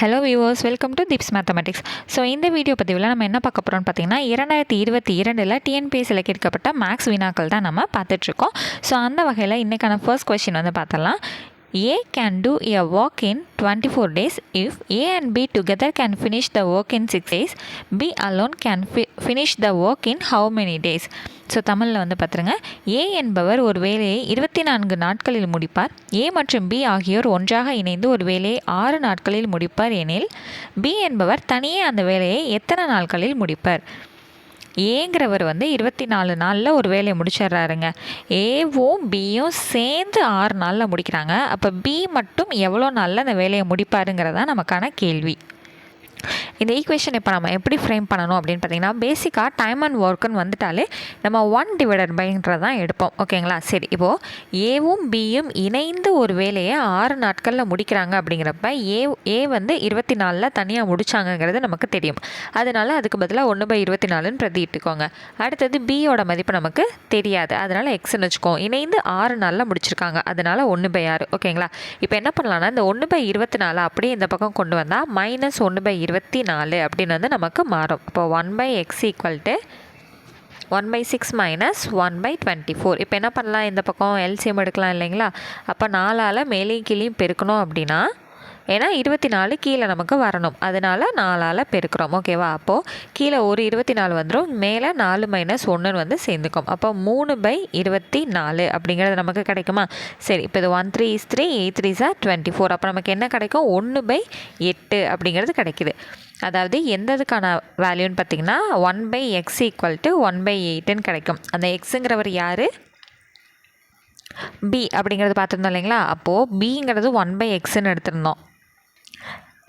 Hello viewers, welcome to Deeps mathematics. So இந்த video பதிவில் நம்ம என்ன பார்க்க போகிறோம்னு பார்த்தீங்கன்னா 2022 டிஎன்பிஎஸ்சியில் கேட்கப்பட்ட மேக்ஸ் வினாக்கள் தான் நம்ம பார்த்துட்ருக்கோம். ஸோ அந்த வகையில் இன்றைக்கான ஃபர்ஸ்ட் கொஸ்டின் வந்து பார்த்தலாம். A can do a work in 24 days if A and B together can finish the work in 6 days. B alone can finish the work in how many days? So தமிழில் வந்து பார்த்துருங்க. ஏ என்பவர் ஒரு வேலையை 24 நாட்களில் முடிப்பார். ஏ மற்றும் பி ஆகியோர் ஒன்றாக இணைந்து ஒரு வேலையை 6 நாட்களில் முடிப்பார் எனில் பி என்பவர் தனியே அந்த வேலையை எத்தனை நாட்களில் முடிப்பார்? ஏங்கிறவர் வந்து 24 நாளில் ஒரு வேலையை முடிச்சிடுறாருங்க. ஏவும் பியும் சேர்ந்து 6 நாளில் முடிக்கிறாங்க. அப்போ பி மட்டும் எவ்வளோ நாளில் அந்த வேலையை முடிப்பாருங்கிறதான் நமக்கான கேள்வி. இந்த ஈக்குவேஷன் இப்போ நம்ம எப்படி ஃப்ரேம் பண்ணணும் அப்படின்னு பார்த்தீங்கன்னா, பேசிக்காக டைம் அண்ட் ஒர்க்குன்னு வந்துட்டாலே நம்ம 1//ன்றது தான் எடுப்போம். ஓகேங்களா? சரி, இப்போது ஏவும் பியும் இணைந்து ஒரு வேலையை 6 நாட்களில் முடிக்கிறாங்க. அப்படிங்கிறப்ப ஏ வந்து 24 தனியாக முடித்தாங்கங்கிறது நமக்கு தெரியும். அதனால் அதுக்கு பதிலாக 1/24ன்னு பிரதிட்டுக்கோங்க. அடுத்தது பியோட மதிப்பு நமக்கு தெரியாது, அதனால் எக்ஸ்ன்னு வச்சுக்கோம். இணைந்து 6 நாளில் முடிச்சிருக்காங்க, அதனால் 1/6. ஓகேங்களா? இப்போ என்ன பண்ணலான்னா, இந்த 1/24 அப்படியே இந்த பக்கம் கொண்டு வந்தால் -1/24 அப்படின்னு வந்து நமக்கு மாறும். இப்போ 1/x = 1/6 - 1/24. இப்போ என்ன பண்ணலாம், இந்த பக்கம் எல்சிஎம் எடுக்கலாம் இல்லைங்களா? அப்போ 4ஆல் மேலேயும் கீழேயும் பெருக்கணும் அப்படின்னா, ஏன்னா 24 கீழே நமக்கு வரணும், அதனால் 4ஆல் பெருக்கிறோம். ஓகேவா? அப்போது கீழே ஒரு 24 வந்துடும், மேலே 4 - 1 வந்து சேர்ந்துக்கும். அப்போ 3/24 அப்படிங்கிறது நமக்கு கிடைக்குமா? சரி, இப்போ இது 1 3 is 3, 8 3s are 24. அப்போ நமக்கு என்ன கிடைக்கும்? 1/8 அப்படிங்கிறது கிடைக்குது. அதாவது எந்ததுக்கான வேல்யூன்னு பார்த்தீங்கன்னா 1/x = 1/8ன்னு கிடைக்கும். அந்த எக்ஸுங்கிறவர் யார்? பி அப்படிங்கிறது பார்த்துருந்தோம் இல்லைங்களா? அப்போது பிங்கிறது 1/xன்னு எடுத்திருந்தோம்.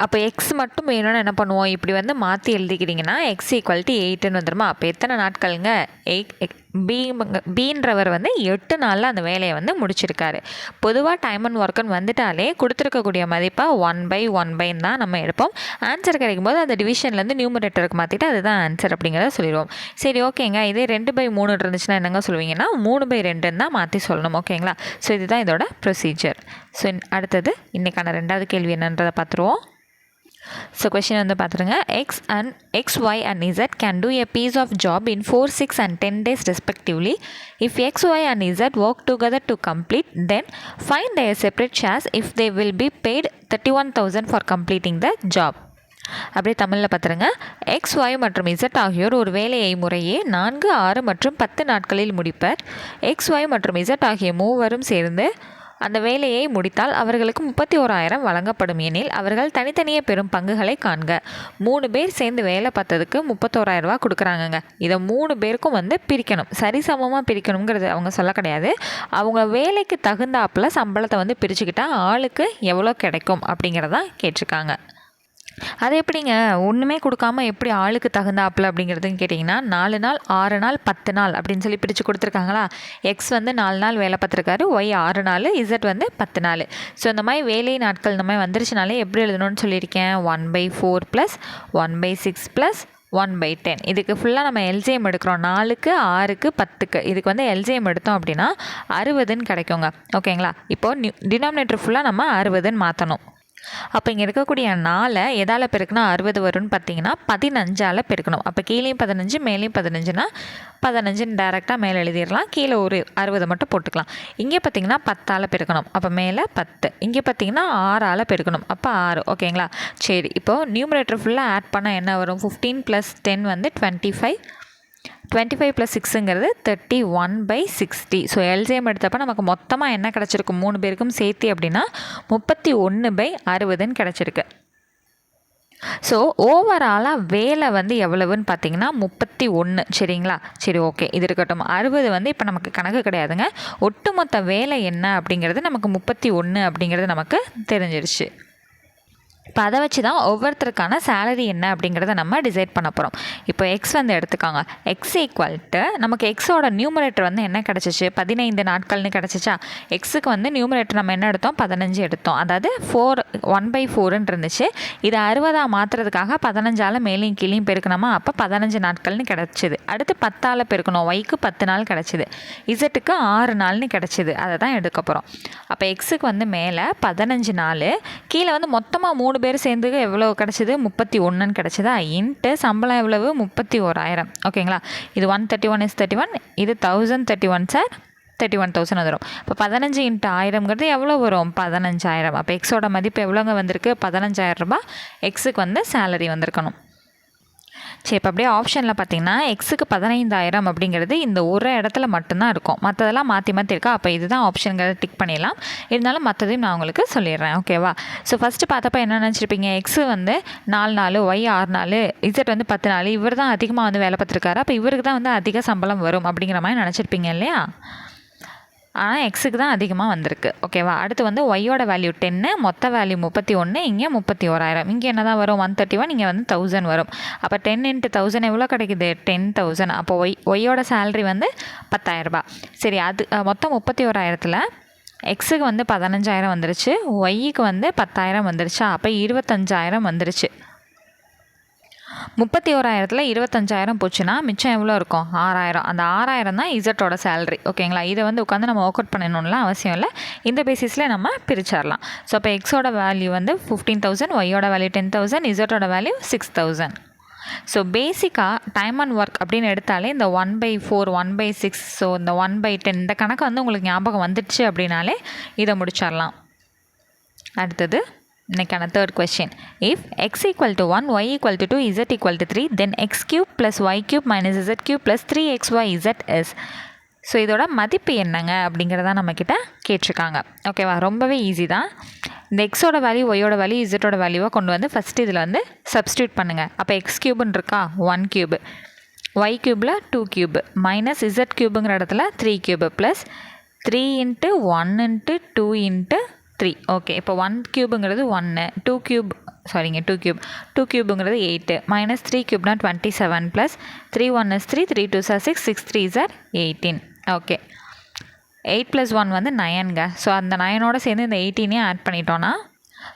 அப்போ எக்ஸ் மட்டும் வேணும்னு என்ன பண்ணுவோம், இப்படி வந்து மாற்றி எழுதிக்கிட்டிங்கன்னா x = 8ன்னு வந்துடுமா? அப்போ எத்தனை நாட்களுங்க? பீன்றவர் வந்து 8 நாளில் அந்த வேலையை வந்து முடிச்சிருக்காரு. பொதுவாக டைம் அண்ட் ஒர்க்குன்னு வந்துட்டாலே கொடுத்துருக்கக்கூடிய மதிப்பாக 1/1 தான் நம்ம எடுப்போம். ஆன்சர் கிடைக்கும்போது அந்த டிவிஷன்லேருந்து நியூமரேட்டருக்கு மாற்றிட்டு அதுதான் ஆன்சர் அப்படிங்கிறத சொல்லிடுவோம். சரி, ஓகேங்க. இதே 2/3 இருந்துச்சுன்னா என்னங்க சொல்லுவீங்கன்னா 3/2 தான் மாற்றி சொல்லணும். ஓகேங்களா? ஸோ இதுதான் இதோட ப்ரொசீஜர். ஸோ அடுத்தது இன்றைக்கான 2வது கேள்வி என்னன்றதை பார்த்துருவோம். ஸோ கொஷின் வந்து பார்த்துருங்க. X, Y and Z can do a piece of job in 4, 6 and 10 days respectively. If X, Y and Z work together to complete, then find their separate shares if they will be paid 31,000 for completing the job. அப்படியே தமிழில் பார்த்துருங்க. X, Y மற்றும் Z ஆகியோர் ஒரு வேலையை முறையே 4, 6 மற்றும் 10 நாட்களில் முடிப்பர். X, Y மற்றும் Z ஆகிய மூவரும் சேர்ந்து அந்த வேலையை முடித்தால் அவர்களுக்கு 31,000 வழங்கப்படும் எனில் அவர்கள் தனித்தனியே பெறும் பங்குகளை காண்க. 3 பேர் சேர்ந்து வேலை பார்த்ததுக்கு 31,000 ரூபா கொடுக்குறாங்கங்க. இதை 3 பேருக்கும் வந்து பிரிக்கணும், சரிசமமாக பிரிக்கணுங்கிறது அவங்க சொல்ல கிடையாது. அவங்க வேலைக்கு தகுந்தாப்பில் சம்பளத்தை வந்து பிரிச்சுக்கிட்டா ஆளுக்கு எவ்வளோ கிடைக்கும் அப்படிங்கிறதான் கேட்டிருக்காங்க. அது எப்படிங்க ஒன்றுமே கொடுக்காம எப்படி ஆளுக்கு தகுந்தாப்பில் அப்படிங்கிறதுன்னு கேட்டிங்கன்னா, 4 நாள் 6 நாள் 10 நாள் அப்படின்னு சொல்லி பிரித்து கொடுத்துருக்காங்களா? எக்ஸ் வந்து 4 நாள் வேலை பார்த்துருக்காரு, ஒய் 6 நாள், இசட் வந்து 10 நாள். ஸோ இந்த மாதிரி வேலை நாட்கள் இந்த மாதிரி வந்துருச்சுனாலே எப்படி எழுதணும்னு சொல்லியிருக்கேன், 1/4 + 1/6 + 1/10. இதுக்கு ஃபுல்லாக நம்ம எல்சிஎம் எடுக்கிறோம். 4க்கு 6க்கு 10க்கு இதுக்கு வந்து எல்சிஎம் எடுத்தோம் அப்படின்னா 60ன்னு கிடைக்குங்க. ஓகேங்களா? இப்போது டினாமினேட்டர் ஃபுல்லாக நம்ம 60ன்னு மாற்றணும். அப்போ இங்கே இருக்கக்கூடிய 4 எதால் பெருக்குனா 60 வரும்னு பார்த்தீங்கன்னா 15ஆல் பெருக்கணும். அப்போ கீழேயும் 15 மேலேயும் 15னா 15ன்னு டேரெக்டாக மேலே எழுதிடலாம், கீழே ஒரு 60 மட்டும் போட்டுக்கலாம். இங்கே பார்த்தீங்கன்னா 10ஆல் பெருக்கணும், அப்போ மேலே 10. இங்கே பார்த்தீங்கன்னா 6ஆல் பெருக்கணும், அப்போ 6. ஓகேங்களா? சரி, இப்போது நியூமரேட்டர் ஃபுல்லாக ஆட் பண்ணால் என்ன வரும்? 15 + 10 வந்து 25. 25 + 6ங்கிறது 31/60. ஸோ எல்சிஎம் எடுத்தப்போ நமக்கு மொத்தமாக என்ன கிடச்சிருக்கு 3 பேருக்கும் சேர்த்து அப்படின்னா 31/60ன்னு கிடச்சிருக்கு. ஸோ ஓவராலாக வேலை வந்து எவ்வளவுன்னு பார்த்தீங்கன்னா 31. சரிங்களா? சரி, ஓகே, இது இருக்கட்டும். 60 வந்து இப்போ நமக்கு கணக்கு கிடையாதுங்க. ஒட்டுமொத்த வேலை என்ன அப்படிங்கிறது நமக்கு 31 அப்படிங்கிறது நமக்கு தெரிஞ்சிருச்சு. இப்போ அதை வச்சு தான் ஒவ்வொருத்தருக்கான சேலரி என்ன அப்படிங்கிறத நம்ம டிசைட் பண்ண போகிறோம். இப்போ எக்ஸ் வந்து எடுத்துக்காங்க. எக்ஸ் = நமக்கு எக்ஸோட நியூமரேட்டர் வந்து என்ன கிடச்சிச்சு? 15 நாட்கள்னு கிடச்சிச்சா? எக்ஸுக்கு வந்து நியூமரேட்டர் நம்ம என்ன எடுத்தோம்? 15 எடுத்தோம். அதாவது 1/4ன்னு இருந்துச்சு. இது 60ஆக மாற்றுறதுக்காக 15ஆல் மேலேயும் கீழேயும் பெருக்கணுமா? அப்போ 15 நாட்கள்னு கிடச்சிது. அடுத்து 10ஆல் பெருக்கணும். ஒய்க்கு 10 நாள் கிடச்சிது. இசட்டுக்கு 6 நாள்னு கிடச்சிது. அதை தான் எடுக்க போகிறோம். அப்போ எக்ஸுக்கு வந்து மேலே 15 நாள், கீழே வந்து மொத்தமாக 3 பேர் சேர்ந்து எவ்வளோ கிடச்சிது 31 கிடச்சிதா இன்ட்டு சம்பளம் எவ்வளவு 31,000 ஓகேங்களா. இது 131 இஸ் 31, இது 1031 சார் 31,000 வந்துடும். இப்போ 15 இன்ட்டு 1000ங்கிறது எவ்வளோ வரும் 15,000. அப்போ எக்ஸோட மதிப்பு எவ்வளோங்க வந்திருக்கு 15,000 ரூபாய் எக்ஸுக்கு வந்து சேலரி வந்திருக்கணும். சரி, இப்போ அப்படியே ஆப்ஷனில் பார்த்தீங்கன்னா எக்ஸுக்கு 15,000 அப்படிங்கிறது இந்த ஒரு இடத்துல மட்டும்தான் இருக்கும், மற்றதெல்லாம் மாற்றி மாற்றி இருக்கா. அப்போ இதுதான் ஆப்ஷனுங்கிறத டிக் பண்ணிடலாம். இருந்தாலும் மற்றதையும் நான் உங்களுக்கு சொல்லிடுறேன் ஓகேவா. ஸோ ஃபஸ்ட்டு பார்த்தப்ப என்ன நினச்சிருப்பீங்க, எக்ஸு வந்து 4 நாள், ஒய் 6 நாள், இசட் வந்து 10 நாள், இவர் தான் அதிகமாக வந்து வேலை பார்த்துருக்காரு, அப்போ இவருக்கு தான் வந்து அதிக சம்பளம் வரும் அப்படிங்கிற மாதிரி நினச்சிருப்பீங்க இல்லையா. ஆனால் எக்ஸுக்கு தான் அதிகமாக வந்திருக்கு ஓகேவா. அடுத்து வந்து ஒய்யோட வேல்யூ 10, மொத்த வேல்யூ 31, இங்கே 31,000, இங்கே என்ன தான் வரும் 131, இங்கே வந்து 1000 வரும். அப்போ 10 இன்ட்டு 1000 எவ்வளோ கிடைக்குது 10,000. அப்போ ஒய்யோட சேலரி வந்து 10,000 ரூபாய். சரி, அது மொத்தம் 31,000த்தில் எக்ஸுக்கு வந்து 15,000 வந்துருச்சு, ஒய்க்கு வந்து 10,000 வந்துருச்சா. அப்போ 25,000 வந்துருச்சு. 31,000த்தில் 25,000 போச்சுன்னா மிச்சம் எவ்வளோ இருக்கும் 6,000. அந்த 6,000 தான் இசட்டோட சேலரி ஓகேங்களா. இதை வந்து உட்காந்து நம்ம ஒர்க் அவுட் பண்ணணும்லாம் அவசியம் இல்லை, இந்த பேசிஸில் நம்ம பிரிச்சிடலாம். ஸோ அப்போ எக்ஸோட வேல்யூ வந்து 15,000, ஒய்யோட வேல்யூ 10,000, இசட்டோட வேல்யூ 6,000. ஸோ பேசிக்காக டைம் அண்ட் ஒர்க் அப்படின்னு எடுத்தாலே இந்த 1/4, 1/6, ஸோ இந்த 1/10 இந்த கணக்கு வந்து உங்களுக்கு ஞாபகம் வந்துடுச்சு அப்படின்னாலே இதை முடிச்சிடலாம். அடுத்தது இன்னைக்கான third question. If x equal to 1, y equal to 2, z equal to 3, then x cube plus y cube minus z cube plus 3xy z is. So இதோட மதிப்பு என்னங்க அப்படிங்கிறத நம்மக்கிட்ட கேட்டிருக்காங்க ஓகேவா. ரொம்பவே ஈஸி தான். இந்த எக்ஸோட வேல்யூ, ஒய்யோட வேல்யூ, இசட்டோட வேல்யூவாக கொண்டு வந்து ஃபஸ்ட்டு இதில் வந்து சப்ஸ்டியூட் பண்ணுங்கள். அப்போ எக்ஸ் கியூப்னு இருக்கா 1 கியூபு, ஒய் கியூபில் 2 கியூபு, மைனஸ் இசட் கியூபுங்கிற இடத்துல 3 cube, plus 3 into 1 into 2 into 3. Okay, இப்போ 1 கியூபுங்கிறது 1, 2 கியூப் 2 கியூபுங்கிறது 8, மைனஸ் 3 கியூப்னா 27, plus 3 1 is 3, 3 2 are 6, 6 3 are 18. Okay, 8 + 1 வந்து 9ங்க. ஸோ அந்த 9ஓட சேர்ந்து இந்த 18 ஆட் பண்ணிட்டோன்னா,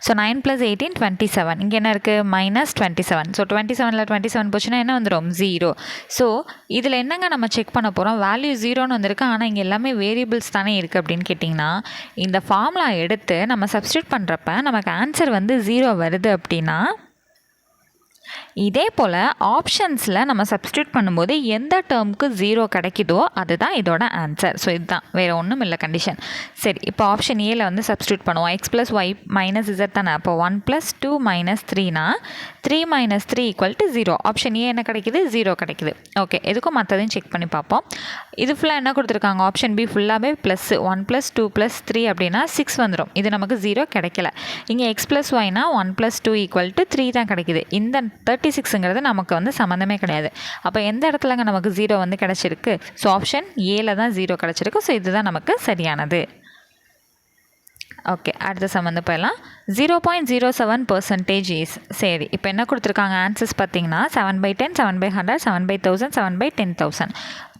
ஸோ 9 + 18 27, இங்கே என்ன இருக்குது -27. ஸோ 27ல் 27 போச்சுன்னா என்ன வந்துடும் 0. ஸோ இதில் என்னங்க நம்ம செக் பண்ண போகிறோம், வேல்யூ 0ன்னு வந்திருக்கு, ஆனால் இங்கே எல்லாமே வேரியபிள்ஸ் தானே இருக்குது அப்படின்னு கேட்டிங்கன்னா, இந்த ஃபார்முலா எடுத்து நம்ம சப்ஸ்டியூட் பண்ணுறப்ப நமக்கு ஆன்சர் வந்து 0 வருது அப்படின்னா, இதே போல் ஆப்ஷன்ஸில் நம்ம சப்ஸ்டியூட் பண்ணும்போது எந்த டேர்முக்கு 0 கிடைக்குதோ அதுதான் இதோட ஆன்சர். ஸோ இதுதான், வேறு ஒன்றும் இல்லை கண்டிஷன். சரி, இப்போ ஆப்ஷன் ஏல வந்து சப்ஸ்டியூட் பண்ணுவோம். X plus y minus z தானே. அப்போ 1 + 2 - 3னா 3 - 3 = 0. ஆப்ஷன் ஏ என்ன கிடைக்குது 0 கிடைக்குது. ஓகே, எதுக்கும் மற்றதையும் செக் பண்ணி பார்ப்போம். இது ஃபுல்லாக என்ன கொடுத்துருக்காங்க, ஆப்ஷன் பி ஃபுல்லாகவே ப்ளஸ் 1 + 2 + 3 அப்படின்னா 6 வந்துடும். இது நமக்கு 0 கிடைக்கல. இங்கே எக்ஸ் ப்ளஸ் ஒய்னா 1 + 2 = 3 தான் கிடைக்குது. இந்த 36ங்கிறது நமக்கு வந்து சம்மந்தமே கிடையாது. அப்போ எந்த இடத்துலங்க நமக்கு 0 வந்து கிடச்சிருக்கு, ஸோ ஆப்ஷன் ஏல தான் 0 கிடச்சிருக்கு. ஸோ இதுதான் நமக்கு சரியானது. ஓகே, அடுத்த சம் வந்து போயிடலாம். 0.07% இஸ். சரி, இப்போ என்ன கொடுத்துருக்காங்க ஆன்சர்ஸ் பார்த்தீங்கன்னா 7/10, 7/100, 7/1000, 7/10,000.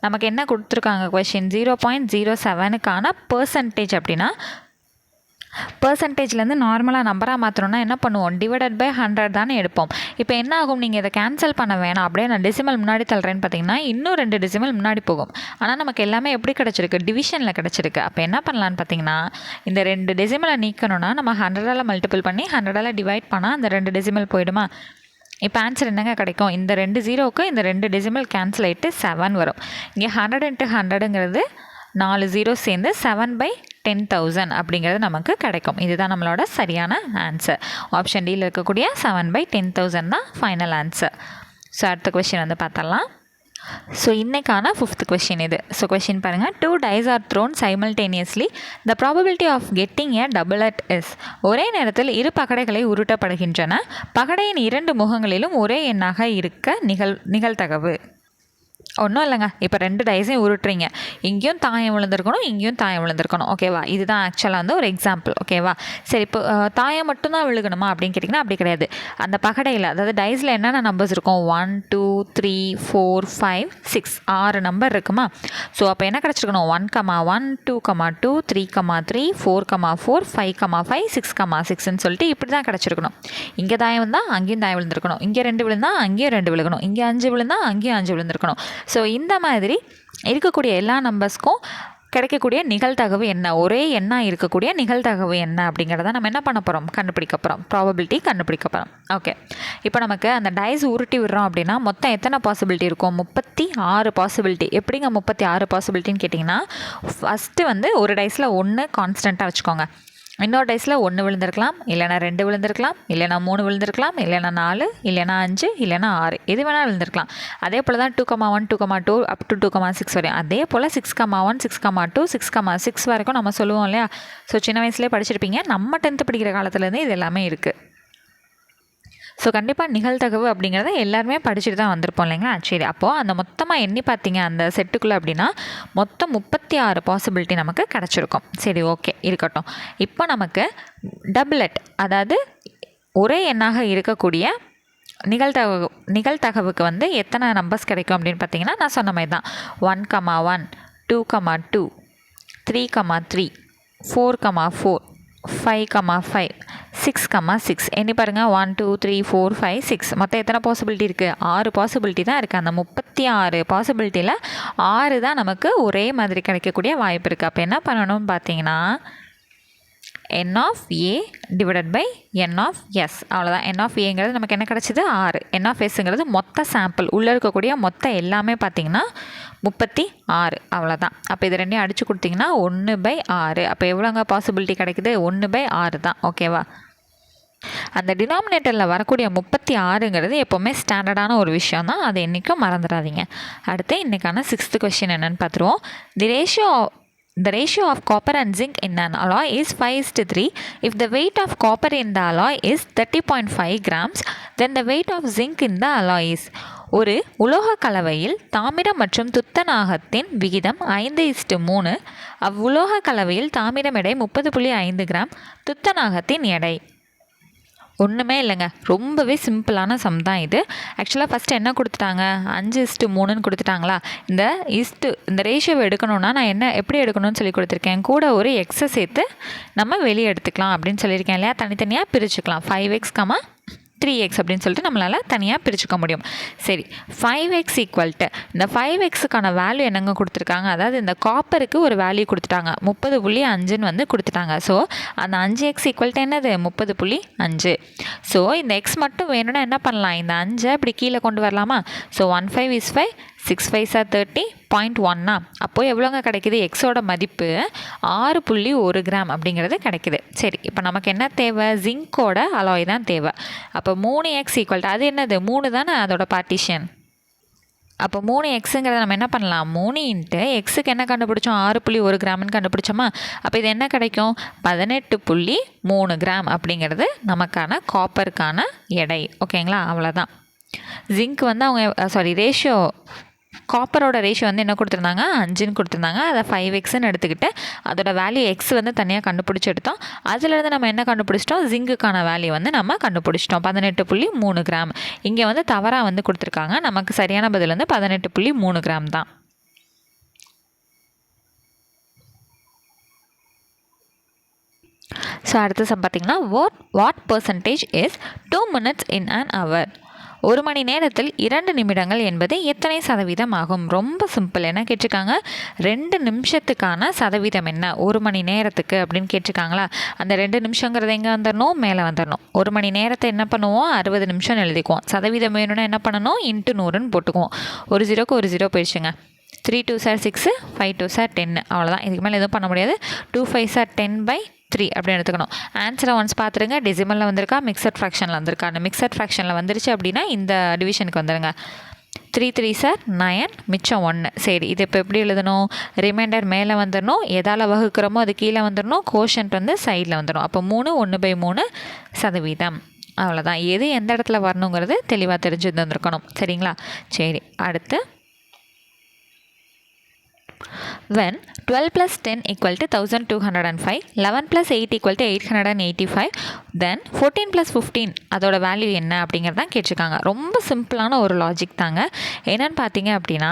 நமக்கு என்ன கொடுத்துருக்காங்க கொஷின் 0.07க்கான பர்சன்டேஜ் அப்படின்னா, பர்சன்டேஜ்லேருந்து நார்மலாக நம்பராக மாற்றணும்னா என்ன பண்ணுவோம், /100 தானே எடுப்போம். இப்போ என்ன ஆகும், நீங்கள் இதை கேன்சல் பண்ண வேணாம், அப்படியே நான் டெசிமல் முன்னாடி தள்ளுறேன்னு பார்த்தீங்கன்னா இன்னும் 2 டெசிமல் முன்னாடி போகும். ஆனால் நமக்கு எல்லாமே எப்படி கிடச்சிருக்கு, டிவிஷனில் கிடச்சிருக்கு. அப்போ என்ன பண்ணலான்னு பார்த்தீங்கன்னா, இந்த 2 டெசிமலை நீக்கணும்னா நம்ம 100ஆல் மல்டிபிள் பண்ணி 100ஆல் டிவைட் பண்ணால் அந்த 2 டெசிமல் போயிடுமா. இப்போ ஆன்சர் என்னங்க கிடைக்கும், இந்த 2 0க்கு இந்த 2 டெசிமல் கேன்சல் ஆகிட்டு 7 வரும். இங்கே 100 × 100ங்கிறது 4 0 சேர்ந்து 7/10,000 அப்படிங்கிறது நமக்கு கிடைக்கும். இதுதான் நம்மளோட சரியான ஆன்சர். ஆப்ஷன் டியில் இருக்கக்கூடிய 7/10,000 தான் ஃபைனல் ஆன்சர். ஸோ அடுத்த கொஷின் வந்து பார்த்தலாம். ஸோ இன்றைக்கான 5th கொஷின் இது. ஸோ கொஷின் பாருங்கள், 2 dice are thrown simultaneously, the probability of getting a doublet is. ஒரே நேரத்தில் 2 பகடைகளை உருட்டப்படுகின்றன, பகடையின் 2 முகங்களிலும் ஒரே எண்ணாக இருக்க நிகழ்தகவு. ஒன்றும் இல்லைங்க, இப்போ 2 டைஸையும் உருட்டுறீங்க, இங்கேயும் தாயம் விழுந்திருக்கணும், இங்கேயும் தாயம் விழுந்திருக்கணும். ஓகேவா, இதுதான் ஆக்சுவலாக வந்து ஒரு எக்ஸாம்பிள். ஓகேவா, சரி, இப்போ தாயம் மட்டும்தான் விழுகணுமா அப்படின்னு கேட்டிங்கன்னா அப்படி கிடையாது. அந்த பகடையில், அதாவது டைஸில் என்னென்ன நம்பர்ஸ் இருக்கும், 1 2 3 4 5 6 6 நம்பர் இருக்குமா. ஸோ அப்போ என்ன கிடச்சிருக்கணும், 1,1 2,2 3,3 4,4 5,5 6,6ன்னு சொல்லிட்டு இப்படி தான் கிடச்சிருக்கணும். இங்கே தாயம் விழுந்தால் அங்கேயும் தாயம் விழுந்திருக்கணும், இங்கே 2 விழுந்தால் அங்கேயும் 2 விழுகணும், இங்கே 5 விழுந்தால் அங்கேயும் 5 விழுந்திருக்கணும். ஸோ இந்த மாதிரி இருக்கக்கூடிய எல்லா நம்பர்ஸ்க்கும் கிடைக்கக்கூடிய நிகழ்தகவு என்ன, ஒரே எண்ணாக இருக்கக்கூடிய நிகழ்தகவு என்ன அப்படிங்கிறத நம்ம என்ன பண்ண போகிறோம், கண்டுபிடிக்க போகிறோம், ப்ராபபிலிட்டி கண்டுபிடிக்க போகிறோம். ஓகே, இப்போ நமக்கு அந்த டைஸ் உருட்டி விடுறோம் அப்படின்னா மொத்தம் எத்தனை பாசிபிலிட்டி இருக்கும், 36 பாசிபிலிட்டி. எப்படிங்க 36 பாசிபிலிட்டின்னு கேட்டிங்கன்னா, ஃபஸ்ட்டு வந்து ஒரு டைஸில் 1 கான்ஸ்டண்ட்டாக வச்சுக்கோங்க, இன்னொரு டைஸில் 1 விழுந்திருக்கலாம், இல்லைனா 2 விழுந்திருக்கலாம், இல்லைனா 3 விழுந்திருக்கலாம், இல்லைனா 4, இல்லைனா 5, இல்லைனா 6, எது வேணால் விழுந்திருக்கலாம். அதே போல் தான் 2,1 2,2 அப் டு 2,6 வரையும். அதே போல் 6,1 6,2 6,6 வரைக்கும் நம்ம சொல்லுவோம் இல்லையா. ஸோ சின்ன வயசுலேயே படிச்சிருப்பீங்க. நம்ம 10th படிக்கிற காலத்துலேருந்து இது எல்லாமே இருக்குது. ஸோ கண்டிப்பாக நிகழ்தகவு அப்படிங்கிறத எல்லாருமே படிச்சுட்டு தான் வந்திருப்போம் இல்லைங்களா. சரி, அப்போது அந்த மொத்தமாக எண்ணி பார்த்தீங்க அந்த செட்டுக்குள்ளே அப்படின்னா மொத்தம் 36 பாசிபிலிட்டி நமக்கு கிடச்சிருக்கும். சரி, ஓகே, இருக்கட்டும். இப்போ நமக்கு டபுளட், அதாவது ஒரே எண்ணாக இருக்கக்கூடிய நிகழ்தகவுக்கு வந்து எத்தனை நம்பர்ஸ் கிடைக்கும் அப்படின்னு பார்த்தீங்கன்னா, நான் சொன்ன மாதிரி தான் 1,1 2,2 3,3 4,4 5,5 6,6 எண்ணி பாருங்கள். 1 2 3 4 5 6 மொத்தம் எத்தனை பாசிபிலிட்டி இருக்குது, 6 பாசிபிலிட்டி தான் இருக்குது. அந்த 36 பாசிபிலிட்டியில் 6 தான் நமக்கு ஒரே மாதிரி கிடைக்கக்கூடிய வாய்ப்பு இருக்குது. அப்போ என்ன பண்ணணும்னு பார்த்தீங்கன்னா, n of a divided by n of s, அவ்வளோதான். n of aங்கிறது நமக்கு என்ன கிடச்சிது, 6. n of sங்கிறது மொத்த சாம்பிள் உள்ளே இருக்கக்கூடிய மொத்த எல்லாமே பார்த்திங்கன்னா 36, அவ்வளோதான். அப்போ இது ரெண்டையும் அடித்து கொடுத்திங்கன்னா 1/6. அப்போ எவ்வளோங்க பாசிபிலிட்டி கிடைக்குது, 1/6 தான். ஓகேவா. அந்த டினாமினேட்டரில் வரக்கூடிய 36ங்கிறது எப்போவுமே ஸ்டாண்டர்டான ஒரு விஷயம் தான், அது என்றைக்கும் மறந்துடாதீங்க. அடுத்து இன்றைக்கான 6th கொஸ்டின் என்னென்னு பார்த்துருவோம். The ratio of copper and zinc in an alloy is 5:3. If the weight of copper in the alloy is 30.5 grams, then the weight of zinc in the alloy is. ஒரு உலோக கலவையில் தாமிரம் மற்றும் துத்தநாகத்தின் விகிதம் 5:3. அவ்வுலோக கலவையில் தாமிரம் எடை 30.5 கிராம், துத்தநாகத்தின் எடை. ஒன்றுமே இல்லைங்க, ரொம்பவே சிம்பிளான சம் தான் இது. ஆக்சுவலாக ஃபஸ்ட்டு என்ன கொடுத்துட்டாங்க, 5:3ன்னு கொடுத்துட்டாங்களா. இந்த ரேஷியோவை எடுக்கணுன்னா நான் எப்படி எடுக்கணும்னு சொல்லி கொடுத்துருக்கேன். கூட ஒரு எக்ஸை சேர்த்து நம்ம வெளியே எடுத்துக்கலாம் அப்படின்னு சொல்லியிருக்கேன் இல்லையா. தனித்தனியாக பிரிச்சுக்கலாம். 5x, 3x அப்படின்னு சொல்லிட்டு நம்மளால் தனியாக பிரிச்சுக்க முடியும். சரி, 5x ஈக்குவல்ட்டு இந்த 5xக்கான வேல்யூ என்னங்க கொடுத்துருக்காங்க, அதாவது இந்த காப்பருக்கு ஒரு வேல்யூ கொடுத்துட்டாங்க, 30.5ன்னு வந்து கொடுத்துட்டாங்க. ஸோ அந்த 5x ஈக்குவல்ட்டு என்னது, 30.5. ஸோ இந்த x மட்டும் வேணும்னா என்ன பண்ணலாம், இந்த 5 இப்படி கீழே கொண்டு வரலாமா. So 1 5 is 5, 6 5 are 30, 0.1. அப்போது எவ்வளோங்க கிடைக்கிது, எக்ஸோட மதிப்பு 6.1 கிராம் அப்படிங்கிறது கிடைக்கிது. சரி, இப்போ நமக்கு என்ன தேவை, ஜிங்கோட அலாய் தான் தேவை. அப்போ 3x ஈக்குவல் அது என்னது, 3 தானே அதோட பார்ட்டிஷன். அப்போ 3xங்கிறத நம்ம என்ன பண்ணலாம், 3 இன்ட்டு எக்ஸுக்கு என்ன கண்டுபிடிச்சோம், 6.1 கிராம்னு கண்டுபிடிச்சோமா. அப்போ இது என்ன கிடைக்கும், 18.3 கிராம் அப்படிங்கிறது நமக்கான காப்பருக்கான எடை. ஓகேங்களா, அவ்வளோதான். ஜிங்க் வந்து அவங்க ரேஷியோ, காப்பரோட ரேஷியோ வந்து என்ன கொடுத்துருந்தாங்க, 5ன்னு கொடுத்துருந்தாங்க. அதை 5xன்னு எடுத்துக்கிட்டு அதோட வேல்யூ எக்ஸ் வந்து தனியாக கண்டுபிடிச்சி எடுத்தோம். அதுலேருந்து நம்ம என்ன கண்டுபிடிச்சிட்டோம், ஜிங்குக்கான வேல்யூ வந்து நம்ம கண்டுபிடிச்சிட்டோம், 18.3 கிராம். இங்கே வந்து தவறாக வந்து கொடுத்துருக்காங்க. நமக்கு சரியான பதில் வந்து 18.3 கிராம் தான். ஸோ அடுத்த சம் பார்த்திங்கன்னா, what percentage is 2 minutes in an hour. 1 மணி நேரத்தில் 2 நிமிடங்கள் என்பது எத்தனை சதவீதம் ஆகும். ரொம்ப சிம்பிள். என்ன கேட்டிருக்காங்க, 2 நிமிஷத்துக்கான சதவீதம் என்ன 1 மணி நேரத்துக்கு அப்படின்னு கேட்டிருக்காங்களா. அந்த 2 நிமிஷங்கிறது எங்கே வந்துடணும், மேலே வந்துடணும். 1 மணி நேரத்தை என்ன பண்ணுவோம், 60 நிமிஷம்னு எழுதிக்குவோம். சதவீதம் வேணும்னா என்ன பண்ணணும், இன்ட்டு 100ன்னு போட்டுக்குவோம். ஒரு 0க்கு ஒரு 0 போயிடுச்சுங்க. 3 2s are 6, 5 2s are 10, அவ்வளோதான். இதுக்கு மேலே எதுவும் பண்ண முடியாது. 2 5s are 10/3 அப்படின்னு எடுத்துக்கணும். ஆன்சரை ஒன்ஸ் பார்த்துருங்க. டெசிமலில் வந்திருக்கா, மிக்சட் ஃப்ராக்ஷனில் வந்திருக்கா. அந்த மிக்சட் ஃப்ராக்ஷனில் வந்துருச்சு அப்படின்னா இந்த டிவிஷனுக்கு வந்துடுங்க. 3 3s are 9, மிச்சம் 1. சரி, இது இப்போ எப்படி எழுதணும், ரிமைண்டர் மேலே வந்துடணும், எதால் வகுக்கிறோமோ அது கீழே வந்துடணும், கோஷன்ட் வந்து சைடில் வந்துடும். அப்போ 3 1/3%. அவ்வளோதான். எது எந்த இடத்துல வரணுங்கிறது தெளிவாக தெரிஞ்சு வந்துருக்கணும். சரிங்களா. சரி, அடுத்து when 12 plus 10 equal to 1205, 11 plus 8 equal to 885, then 14 plus 15 அதோட வேல்யூ என்ன அப்படிங்கிறதான் கேட்டிருக்காங்க. ரொம்ப சிம்பிளான ஒரு லாஜிக் தாங்க. என்னன்னு பார்த்தீங்க அப்படின்னா,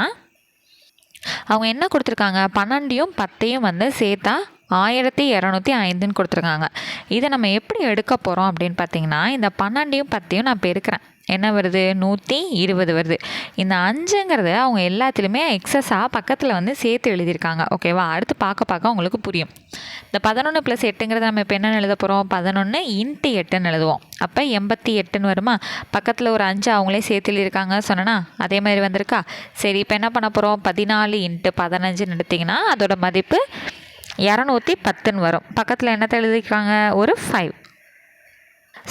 அவங்க என்ன கொடுத்துருக்காங்க, 12யும் 10யும் வந்து சேர்த்தா 1205ன்னு கொடுத்துருக்காங்க. இதை நம்ம எப்படி எடுக்க போகிறோம் அப்படின்னு பார்த்தீங்கன்னா, இந்த 12யும் 10யும் நான் பெருக்கிறேன். என்ன வருது 120 வருது. இந்த 5ங்கிறது அவங்க எல்லாத்துலேயுமே எக்ஸஸாக பக்கத்தில் வந்து சேர்த்து எழுதியிருக்காங்க. ஓகேவா, அடுத்து பார்க்க உங்களுக்கு புரியும். இந்த 11 + 8ங்கிறத நம்ம இப்போ என்ன எழுத போகிறோம், 11 × 8ன்னு எழுதுவோம். அப்போ 88ன்னு வருமா, பக்கத்தில் ஒரு 5 அவங்களே சேர்த்து எழுதியிருக்காங்க சொன்னா அதே மாதிரி வந்திருக்கா. சரி, இப்போ என்ன பண்ண போகிறோம், 14 × 15ன்னு எடுத்திங்கன்னா அதோட மதிப்பு 210ன்னு வரும். பக்கத்தில் என்னத்தை எழுதியிருக்காங்க, ஒரு 5.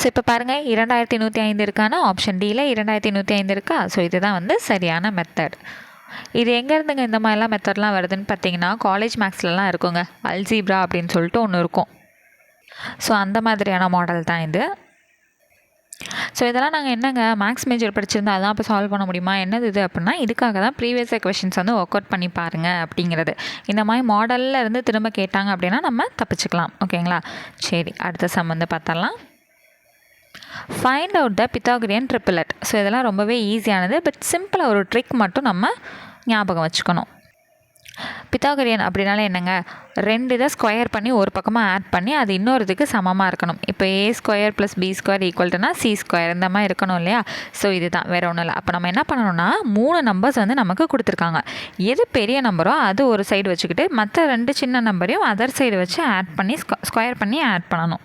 ஸோ இப்போ பாருங்கள் 2105 இருக்கானா, ஆப்ஷன் டியில் 2105 இருக்கா. ஸோ இதுதான் வந்து சரியான மெத்தட். இது எங்கேருந்துங்க இந்த மாதிரிலாம் மெத்தட்லாம் வருதுன்னு பார்த்தீங்கன்னா, காலேஜ் மேக்ஸ்லலாம் இருக்குங்க, அல்ஜீப்ரா அப்படின்னு சொல்லிட்டு ஒன்று இருக்கும். ஸோ அந்த மாதிரியான மாடல் தான் இது. ஸோ இதெல்லாம் நாங்கள் என்னங்க மேக்ஸ் மேஜர் படிச்சிருந்தா அதான் அப்போ சால்வ் பண்ண முடியுமா, என்னது இது அப்படின்னா, இதுக்காக தான் ப்ரீவியஸ் கொஷின்ஸ் வந்து ஒர்க் அவுட் பண்ணி பாருங்கள் அப்படிங்கிறது. இந்த மாதிரி மாடலில் இருந்து திரும்ப கேட்டாங்க அப்படின்னா நம்ம தப்பிச்சுக்கலாம். ஓகேங்களா, சரி, அடுத்த சம் வந்து பார்த்தரலாம். Find out the Pythagorean triplet. So இதெல்லாம் ரொம்பவே ஈஸியானது, பட் சிம்பிளாக ஒரு ட்ரிக் மட்டும் நம்ம ஞாபகம் வச்சுக்கணும். பித்தாகரியன் அப்படின்னாலே என்னங்க, 2 இதை ஸ்கொயர் பண்ணி ஒரு பக்கமாக ஆட் பண்ணி அது இன்னொருத்துக்கு சமமாக இருக்கணும். இப்போ a² + b² = c², இந்த மாதிரி இருக்கணும் இல்லையா. ஸோ இதுதான், வேறு ஒன்றும் இல்லை. அப்போ நம்ம என்ன பண்ணணும்னா 3 நம்பர்ஸ் வந்து நமக்கு கொடுத்துருக்காங்க. எது பெரிய நம்பரோ அது ஒரு சைடு வச்சுக்கிட்டு மற்ற 2 சின்ன நம்பரையும் அதர் சைடு வச்சு ஆட் பண்ணி ஸ்கொயர் பண்ணி ஆட் பண்ணணும்.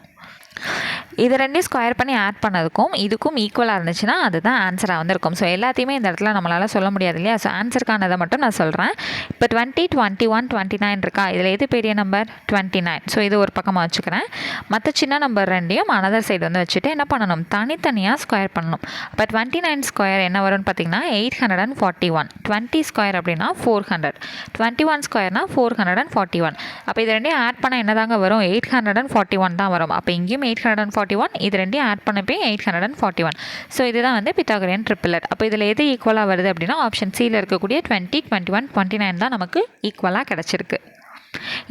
இது 2 ஸ்கொயர் பண்ணி ஆட் பண்ணதுக்கும் இதுக்கும் ஈக்குவலாக இருந்துச்சுன்னா அதுதான் ஆன்சராக வந்து இருக்கும். ஸோ எல்லாத்தையுமே இந்த இடத்துல நம்மளால் சொல்ல முடியாது இல்லையா. ஸோ ஆன்சருக்கானதை மட்டும் நான் சொல்கிறேன். இப்போ 20, 21, 29 இருக்கா, இதில் எது பெரிய நம்பர், 29. ஸோ இது ஒரு பக்கமாக வச்சுக்கிறேன். மற்ற சின்ன நம்பர் 2ஐயும் அனதர் சைடு வந்து வச்சுட்டு என்ன பண்ணணும், தனித்தனியாக ஸ்கொயர் பண்ணணும். இப்போ 29² என்ன வரும்னு பார்த்தீங்கன்னா 841. 20² அப்படின்னா 400. 21² 441. அப்போ இது 2ஐயும் ஆட் பண்ணால் என்ன தாங்க வரும், 841 தான் வரும். அப்போ இங்கேயும் 841, இது 2ஐயும் ஆட் பண்ணப்போ 841. ஸோ இதுதான் வந்து பித்தாகரியன் ட்ரிபிளட். அப்போ இதில் எது ஈக்குவலாக வருது அப்படின்னா ஆப்ஷன் சியில் இருக்கக்கூடிய 20, 21, 29 தான் நமக்கு ஈக்குவலாக கிடச்சிருக்கு.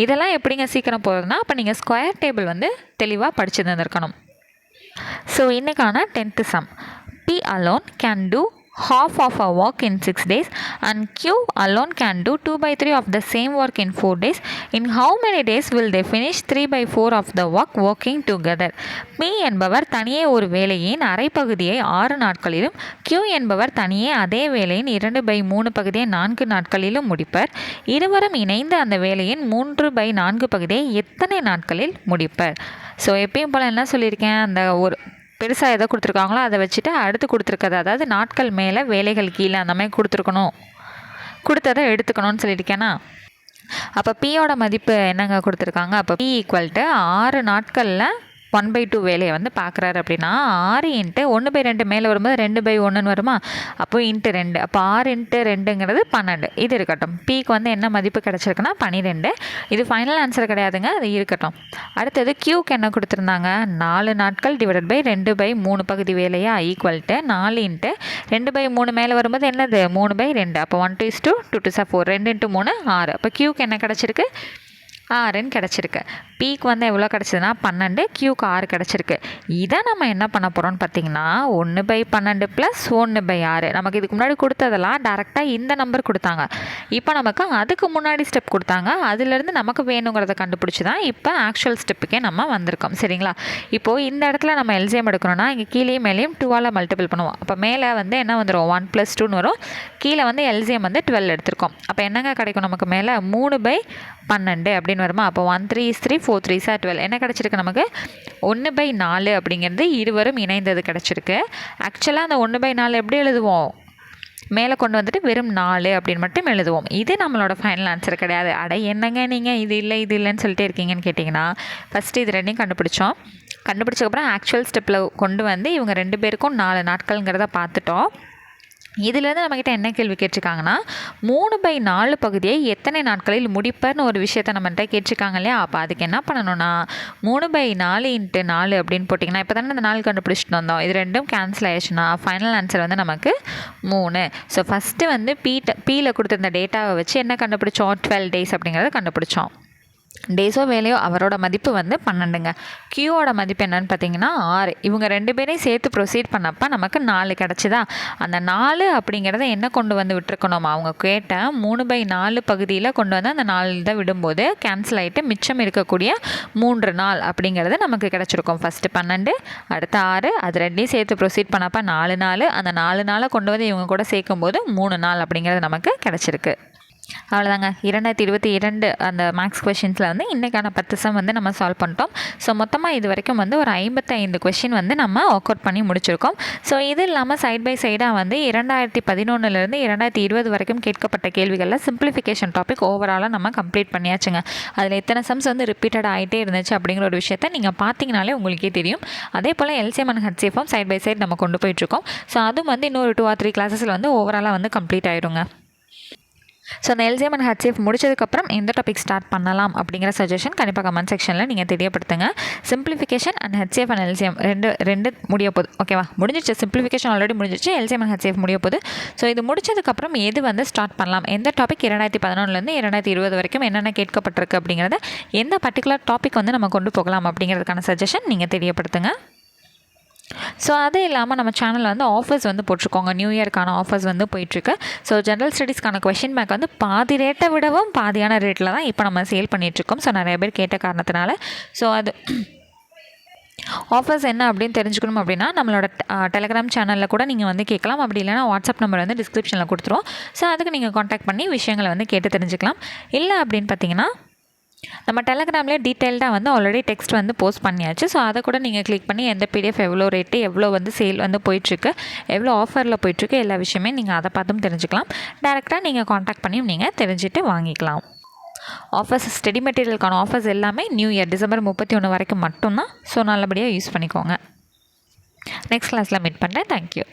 இதெல்லாம் எப்படிங்க சீக்கிரம் போகிறதுனா, அப்போ நீங்கள் ஸ்கொயர் டேபிள் வந்து தெளிவாக படிச்சு தந்திருக்கணும். ஸோ இன்றைக்கான 10th sum, P alone can do half of a work in 6 days and Q alone can do 2/3 of the same work in 4 days. In how many days will they finish 3/4 of the work working together? P என்பவர் தனியே ஒரு வேலையின் அரை பகுதியை 6 நாட்களிலும், Q என்பவர் தனியே அதே வேலையின் 2/3 பகுதியை 4 நாட்களிலும் முடிப்பர். இருவரும் இணைந்து அந்த வேலையின் 3/4 பகுதியை எத்தனை நாட்களில் முடிப்பர்? ஸோ எப்பயும் போல் என்ன சொல்லியிருக்கேன், அந்த ஒரு பெருசாக எதை கொடுத்துருக்காங்களோ அதை வச்சுட்டு அடுத்து கொடுத்துருக்கது, அதாவது நாட்கள் மேலே வேலைகள் கீழே அந்த மாதிரி கொடுத்ததை எடுத்துக்கணும்னு சொல்லியிருக்கேன்னா. அப்போ பியோட மதிப்பு என்னங்க கொடுத்துருக்காங்க, அப்போ P = 6 நாட்களில் 1/2 வேலையை வந்து பார்க்குறாரு அப்படின்னா 6 × 1/2 மேலே வரும்போது 2/1ன்னு வருமா, அப்போ ×2, அப்போ 6 × 2ங்கிறது 12. இது இருக்கட்டும். Pக்கு வந்து என்ன மதிப்பு கிடச்சிருக்குன்னா 12. இது ஃபைனல் ஆன்சர் கிடையாதுங்க, அது இருக்கட்டும். அடுத்தது Qக்கு என்ன கொடுத்துருந்தாங்க, 4 நாட்கள் / 2/3 பகுதி வேலையா = 4 × 2/3 மேலே வரும்போது என்னது 3/2. அப்போ 1:2, 2 4, 2 × 3 6. அப்போ Qக்கு என்ன கிடச்சிருக்கு, 6ன்னு கிடச்சிருக்கு. Pக்கு வந்து எவ்வளோ கிடச்சிதுன்னா 12, Qக்கு 6 கிடச்சிருக்கு. இதை நம்ம என்ன பண்ண போகிறோம்னு பார்த்தீங்கன்னா 1/12 + 1/6. நமக்கு இதுக்கு முன்னாடி கொடுத்ததெல்லாம் டேரெக்டாக இந்த நம்பர் கொடுத்தாங்க. இப்போ நமக்கு அதுக்கு முன்னாடி ஸ்டெப் கொடுத்தாங்க, அதுலேருந்து நமக்கு வேணுங்கிறத கண்டுபிடிச்சி தான் இப்போ ஆக்சுவல் ஸ்டெப்புக்கே நம்ம வந்திருக்கோம். சரிங்களா, இப்போது இந்த இடத்துல நம்ம எல்சிஎம் எடுக்கணும்னா இங்கே கீழேயும் மேலேயும் 2ஆல் மல்டிபிள் பண்ணுவோம். அப்போ மேலே வந்து என்ன வந்துடும், 1 + 2ன்னு வரும். கீழே வந்து எல்சிஎம் வந்து 12 எடுத்திருக்கோம். அப்போ என்னங்க கிடைக்கும் நமக்கு, மேலே 3/12 அப்படின்னு வருமா. அப்போ 1 3 is 3, 4 3 is 12. என்ன கிடச்சிருக்கு நமக்கு, 1/4 அப்படிங்கிறது இருவரும் இணைந்தது கிடச்சிருக்கு. ஆக்சுவலாக அந்த 1/4 எப்படி எழுதுவோம், மேலே கொண்டு வந்துட்டு வெறும் 4 அப்படின்னு மட்டும் எழுதுவோம். இது நம்மளோட ஃபைனல் ஆன்சர் கிடையாது. அட என்னங்க நீங்கள் இது இல்லைன்னு சொல்லிட்டே இருக்கீங்கன்னு கேட்டிங்கன்னா, ஃபஸ்ட்டு இது 2ஐயும் கண்டுபிடிச்சக்கப்புறம் ஆக்சுவல் ஸ்டெப்பில் கொண்டு வந்து இவங்க 2 பேருக்கும் 4 நாட்கள்ங்கிறத பார்த்துட்டோம். இதிலேருந்து நம்மக்கிட்ட என்ன கேள்வி கேட்டிருக்காங்கன்னா 3/4 பகுதியை எத்தனை நாட்களில் முடிப்பர்னு ஒரு விஷயத்தை நம்மகிட்ட கேட்டிருக்காங்க இல்லையா. அப்போ அதுக்கு என்ன பண்ணணும்னா 3/4 × 4 அப்படின்னு போட்டிங்கன்னா, இப்போ தானே அந்த 4 கண்டுபிடிச்சிட்டு வந்தோம், இது ரெண்டும் கேன்சல் ஆயிடுச்சுன்னா ஃபைனல் ஆன்சர் வந்து நமக்கு 3. ஸோ ஃபஸ்ட்டு வந்து பியில் கொடுத்துருந்த டேட்டாவை வச்சு என்ன கண்டுபிடிச்சோம், 12 days அப்படிங்கிறத கண்டுபிடிச்சோம். டேஸோ வேலையோ அவரோட மதிப்பு வந்து 12ங்க. கியூவோட மதிப்பு என்னன்னு பார்த்தீங்கன்னா 6. இவங்க 2 பேரையும் சேர்த்து ப்ரொசீட் பண்ணப்போ நமக்கு 4 கிடச்சிதா. அந்த 4 அப்படிங்கிறத என்ன கொண்டு வந்து விட்டுருக்கணும், அவங்க கேட்ட 3/4 பகுதியில் கொண்டு வந்து அந்த 4 இதை விடும்போது கேன்சல் ஆகிட்டு மிச்சம் இருக்கக்கூடிய 3 நாள் அப்படிங்கிறது நமக்கு கிடச்சிருக்கும். ஃபஸ்ட்டு 12, அடுத்து 6, அது 2ஐயும் சேர்த்து ப்ரொசீட் பண்ணப்போ 4 நாள். அந்த 4 நாளை கொண்டு வந்து இவங்க கூட சேர்க்கும்போது 3 நாள் அப்படிங்கிறது நமக்கு கிடச்சிருக்கு. அவ்வளோதாங்க. 2022 அந்த மேக்ஸ் கொஷின்ஸில் வந்து இன்றைக்கான 10 சம் வந்து நம்ம சால்வ் பண்ணிட்டோம். ஸோ மொத்தமாக இது வரைக்கும் வந்து ஒரு 55 கொஷின் வந்து நம்ம ஒர்க் அவுட் பண்ணி முடிச்சிருக்கோம். ஸோ இது இல்லாமல் சைட் பை சைடாக வந்து 2011 2020 வரைக்கும் கேட்கப்பட்ட கேள்விகளில் சிம்பிளிஃபிகேஷன் டாபிக் ஓவராலாக நம்ம கம்ப்ளீட் பண்ணியாச்சுங்க. அதில் எத்தனை சம்ஸ் வந்து ரிப்பீட்டட் ஆகிட்டே இருந்துச்சு அப்படிங்கிற ஒரு விஷயத்தை நீங்கள் பார்த்தீங்கனாலே உங்களுக்கே தெரியும். அதே போல் எல்சிஎம் அண்ட் ஹெச்சிஎஃப்பும் சைட் பை சைட் நம்ம கொண்டு போயிட்டுருக்கோம். ஸோ அதுவும் வந்து இன்னொரு 2 or 3 கிளாஸஸில் வந்து ஓவராலாக வந்து கம்ப்ளீட் ஆகிடுங்க. ஸோ அந்த எல்சிஎம் அண்ட் ஹெச்சிஎஃப் முடிச்சதுக்கப்புறம் எந்த டாபிக் ஸ்டார்ட் பண்ணலாம் அப்படிங்கிற சஜஷன் கண்டிப்பாக கமெண்ட் செக்ஷனில் நீங்கள் தெரியப்படுத்துங்க. Simplification and HCF and LCM ரெண்டு முடிய போகுது. ஓகேவா, முடிஞ்சிச்சு. சிம்பிளிஃபிகேஷன் ஆல்ரெடி முடிஞ்சிச்சு, எல்சிஎம் அண்ட் ஹெச்சிஎஃப் முடிய போகுது. ஸோ இது முடிச்சதுக்கப்புறம் எது வந்து ஸ்டார்ட் பண்ணலாம், எந்த டாபிக் 2011 2020 வரைக்கும் என்னென்ன கேட்கப்பட்டிருக்கு அப்படிங்கிறத எந்த பர்டிகுலர் டாபிக் வந்து நம்ம கொண்டு போகலாம் அப்படிங்கிறதுக்கான சஜஷன் நீங்கள் தெரியப்படுத்துங்க. ஸோ அது இல்லாமல் நம்ம சேனலில் வந்து ஆஃபர்ஸ் வந்து போட்டிருக்கோங்க. நியூ இயர்க்கான ஆஃபர்ஸ் வந்து போயிட்டுருக்கு. ஸோ ஜென்ரல் ஸ்டடீஸ்க்கான கொஷின் பேக் வந்து பாதி ரேட்டை விடவும் பாதியான ரேட்டில் தான் இப்போ நம்ம சேல் பண்ணிகிட்ருக்கோம். ஸோ நிறைய பேர் கேட்ட காரணத்தினால ஸோ அது ஆஃபர்ஸ் என்ன அப்படின்னு தெரிஞ்சுக்கணும் அப்படின்னா நம்மளோட டெலிகிராம் சேனலில் கூட நீங்கள் வந்து கேட்கலாம். அப்படி இல்லைனா வாட்ஸ்அப் நம்பர் வந்து டிஸ்கிரிப்ஷனில் கொடுத்துருவோம். ஸோ அதுக்கு நீங்கள் காண்டாக்ட் பண்ணி விஷயங்களை வந்து கேட்டு தெரிஞ்சுக்கலாம். இல்லை அப்படின்னு பார்த்தீங்கன்னா நம்ம டெலிகிராம்லேயே டீட்டெயில்டாக வந்து ஆல்ரெடி டெக்ஸ்ட் வந்து போஸ்ட் பண்ணியாச்சு. ஸோ அதை கூட நீங்கள் கிளிக் பண்ணி எந்த பிடிஎஃப் எவ்வளோ ரேட்டு, எவ்வளோ வந்து சேல் வந்து போயிட்டுருக்கு, எவ்வளோ ஆஃபரில் போயிட்டுருக்கு, எல்லா விஷயமே நீங்கள் அதை பார்த்தும் தெரிஞ்சுக்கலாம். டேரெக்டாக நீங்கள் காண்டாக்ட் பண்ணியும் நீங்கள் தெரிஞ்சுட்டு வாங்கிக்கலாம். ஆஃபர்ஸ், ஸ்டடி மெட்டீரியலுக்கான ஆஃபர்ஸ் எல்லாமே நியூ இயர் டிசம்பர் 31 வரைக்கும் மட்டும்தான். ஸோ நல்லபடியாக யூஸ் பண்ணிக்கோங்க. நெக்ஸ்ட் கிளாஸில் மீட் பண்ணுறேன். தேங்க்யூ.